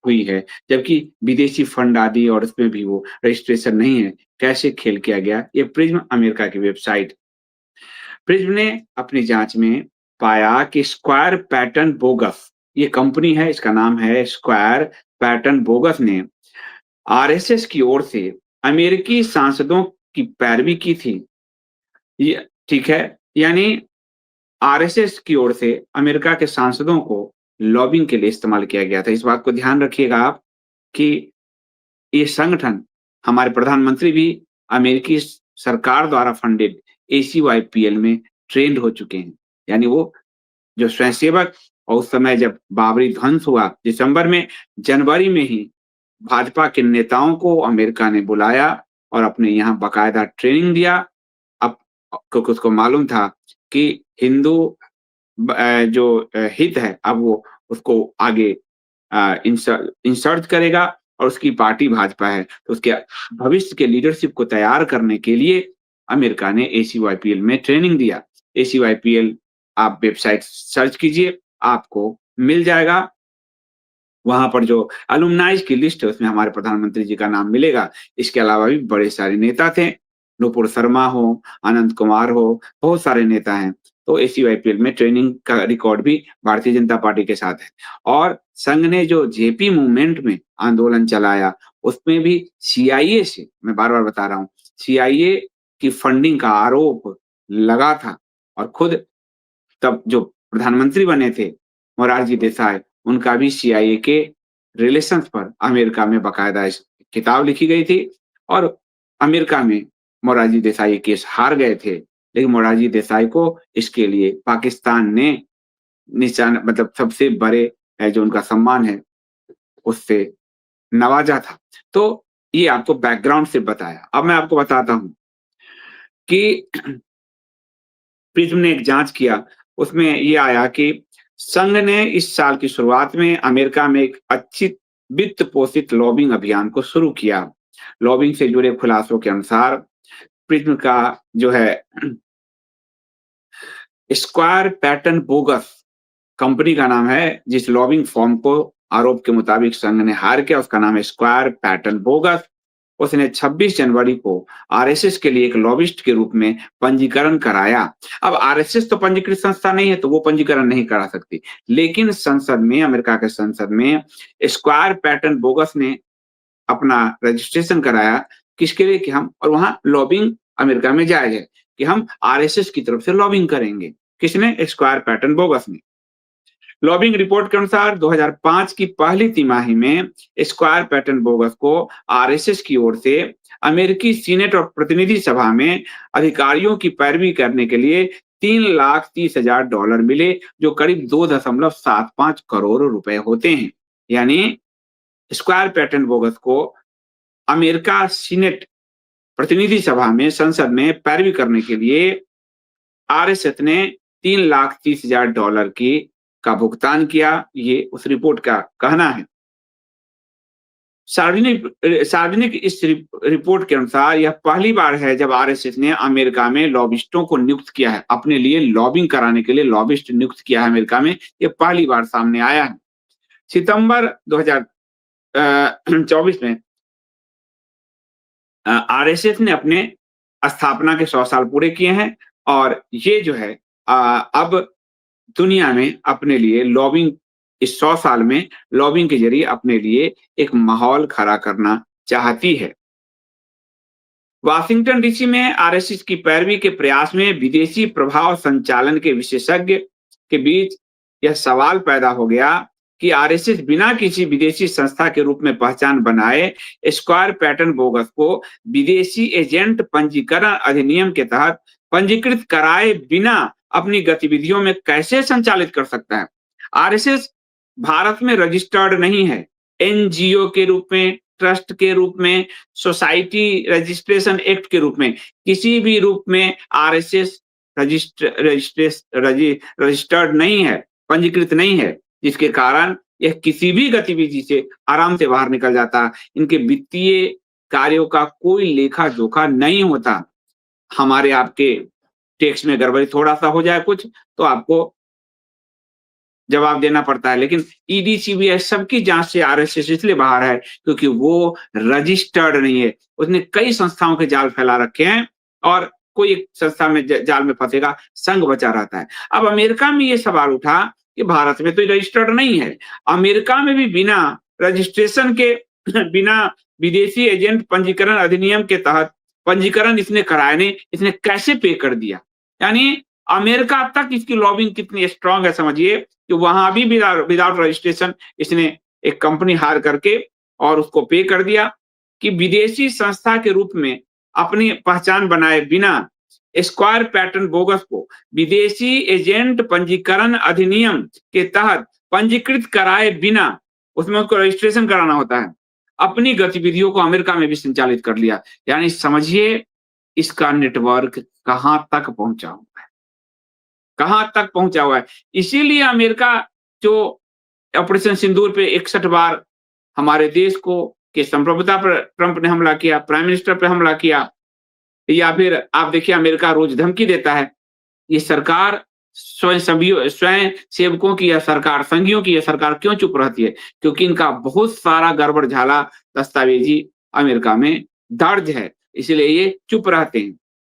हुई है, जबकि विदेशी फंड आदि और उसमें भी वो रजिस्ट्रेशन नहीं है। कैसे खेल किया गया? ये प्रिज़्म अमेरिका की वेबसाइट। प्रिज़्म ने अपनी जाँच में पाया कि स्क्वायर पैटर्न बोगस, ये कंपनी है, इसका नाम है स्क्वायर पैटर्न बोगस ने आरएसएस की ओर से अमेरिकी सांसदों की पैरवी की थी। ये ठीक है? यानी आरएसएस की ओर से अमेरिका के सांसदों को लॉबिंग के लिए इस्तेमाल किया गया था। इस बात को ध्यान रखिएगा आप कि ये संगठन, हमारे प्रधानमंत्री भी अमेरिकी सरकार द्वारा फंडेड एसीवाईपीएल में ट्रेंड हो चुके हैं। यानी वो जो स्वयंसेवक, और उस समय जब बाबरी ध्वंस हुआ दिसंबर में, जनवरी में ही भाजपा के नेताओं को अमेरिका ने बुलाया और अपने यहाँ बाकायदा ट्रेनिंग दिया। अब क्योंकि उसको मालूम था कि हिंदू जो हित है, अब वो उसको आगे इंसर्ट करेगा और उसकी पार्टी भाजपा है, तो उसके भविष्य के लीडरशिप को तैयार करने के लिए अमेरिका ने एसीवाईपीएल में ट्रेनिंग दिया। एसीवाईपीएल आप वेबसाइट सर्च कीजिए, आपको मिल जाएगा। वहाँ पर जो अलुमनाइज़ की लिस्ट है, उसमें हमारे प्रधानमंत्री जी का नाम मिलेगा। इसके अलावा भी बड़े सारे नेता थे, नुपुर शर्मा हो, अनंत कुमार हो, बहुत सारे नेता हैं। तो एसीवाईपीएल में ट्रेनिंग का रिकॉर्ड भी भारतीय जनता पार्टी के साथ है। और संघ ने जो जेपी मूवमेंट में आंदोलन चलाया, उसमें भी सीआईए से, मैं बार-बार बता रहा हूँ, सीआईए की फंडिंग का आरोप लगा था। और खुद तब जो प्रधानमंत्री बने थे, मोरारजी देसाई, उनका भी सीआईए के रिलेशंस पर अमेरिका में बाकायदा इस किताब लिखी गई थी। और अमेरिका में मोरारजी देसाई ये केस हार गए थे, लेकिन मोरारजी देसाई को इसके लिए पाकिस्तान ने निशान, मतलब सबसे बड़े जो उनका सम्मान है, उससे नवाजा था। तो ये आपको बैकग्राउंड से बताया। अब मैं आपको बताता हूँ कि प्रिज्म ने एक जाँच किया, उसमें ये आया कि संघ ने इस साल की शुरुआत में अमेरिका में एक अच्छी वित्त पोषित लॉबिंग अभियान को शुरू किया। लॉबिंग से जुड़े खुलासों के अनुसार प्रिज्म का जो है स्क्वायर पैटर्न बोगस कंपनी का नाम है, जिस लॉबिंग फर्म को आरोप के मुताबिक संघ ने हायर किया, उसका नाम है स्क्वायर पैटर्न बोगस। उसने 26 जनवरी को आरएसएस के लिए एक लॉबिस्ट के रूप में पंजीकरण कराया। अब आरएसएस तो पंजीकृत संस्था नहीं है, तो वो पंजीकरण नहीं करा सकती। लेकिन संसद में, अमेरिका के संसद में स्क्वायर पैटर्न बोगस ने अपना रजिस्ट्रेशन कराया। किसके लिए? कि हम, और वहाँ लॉबिंग अमेरिका में जायज़ है कि हम आरएसएस की तरफ से लॉबिंग करेंगे। किसने? स्क्वायर पैटर्न बोगस ने। लॉबिंग रिपोर्ट के अनुसार 2005 की पहली तिमाही में स्क्वायर पैटर्न बोगस को आरएसएस की ओर से अमेरिकी सीनेट और प्रतिनिधि सभा में अधिकारियों की पैरवी करने के लिए $3,30,000 मिले, जो करीब 2.75 करोड़ रुपए होते हैं। यानी स्क्वायर पैटर्न बोगस को अमेरिका सीनेट, प्रतिनिधि सभा में, संसद में पैरवी करने के लिए आरएसएस ने $3,30,000 की का भुगतान किया। ये उस रिपोर्ट का कहना है। सार्वजनिक इस रिपोर्ट के अनुसार यह पहली बार है जब आरएसएस ने अमेरिका में लॉबिस्टों को नियुक्त किया है, अपने लिए लॉबिंग कराने के लिए लॉबिस्ट नियुक्त किया है अमेरिका में। ये पहली बार सामने आया है। सितंबर 2024 में आरएसएस ने अपने स्थापना के 100 साल पूरे किए हैं, और ये जो है अब दुनिया में अपने लिए लॉबिंग, इस 100 साल में लॉबिंग के ज़रिए अपने लिए एक माहौल खड़ा करना चाहती है। वाशिंगटन डीसी में आरएसएस की पैरवी के प्रयास में विदेशी प्रभाव संचालन के विशेषज्ञ के बीच यह सवाल पैदा हो गया कि आरएसएस बिना किसी विदेशी संस्था के रूप में पहचान बनाए स्क्वायर पैटर्न बोगस को विदेशी एजेंट पंजीकरण अधिनियम के तहत पंजीकृत कराए बिना अपनी गतिविधियों में कैसे संचालित कर सकता है। आरएसएस भारत में रजिस्टर्ड नहीं है। एनजीओ के रूप में, ट्रस्ट के रूप में, सोसाइटी रजिस्ट्रेशन एक्ट के रूप में, किसी भी रूप में आरएसएस रजिस्टर्ड नहीं है, पंजीकृत नहीं है, जिसके कारण यह किसी भी गतिविधि से आराम से बाहर निकल जाता। इनके वित्तीय कार्यों का कोई लेखा जोखा नहीं होता। हमारे आपके टैक्स में गड़बड़ी थोड़ा सा हो जाए कुछ, तो आपको जवाब देना पड़ता है। लेकिन ईडी, सीबीआई सबकी जाँच से आरएसएस इसलिए बाहर है क्योंकि वो रजिस्टर्ड नहीं है। उसने कई संस्थाओं के जाल फैला रखे हैं और कोई एक संस्था में जाल में फँसेगा, संघ बचा रहता है। अब अमेरिका में ये सवाल उठा कि भारत में तो ये रजिस्टर्ड नहीं है। अमेरिका में भी बिना रजिस्ट्रेशन के बिना विदेशी एजेंट पंजीकरण अधिनियम के तहत पंजीकरण इसने कराया नहीं, इसने कैसे पे कर दिया? यानी अमेरिका तक इसकी लॉबिंग कितनी स्ट्रांग है समझिए कि वहाँ भी विदाउट रजिस्ट्रेशन इसने एक कंपनी हायर करके और उसको पे कर दिया कि विदेशी संस्था के रूप में अपनी पहचान बनाए बिना स्क्वायर पैटर्न बोगस को विदेशी एजेंट पंजीकरण अधिनियम के तहत पंजीकृत कराए बिना उसमें उसको रजिस्ट्रेशन कराना होता है। अपनी गतिविधियों को अमेरिका में भी संचालित कर लिया। यानी समझिए इसका नेटवर्क कहाँ तक पहुँचा हुआ है, कहाँ तक पहुँचा हुआ है। इसीलिए अमेरिका जो ऑपरेशन सिंदूर पे 61 बार हमारे देश को के संप्रभुता पर ट्रंप ने हमला किया, प्राइम मिनिस्टर पे हमला किया, या फिर आप देखिए अमेरिका रोज धमकी देता है। ये सरकार स्वयं सेवकों की या सरकार संघियों की या सरकार क्यों चुप रहती है? क्योंकि इनका बहुत सारा गड़बड़ झाला दस्तावेजी अमेरिका में दर्ज है, इसलिए ये चुप रहते हैं।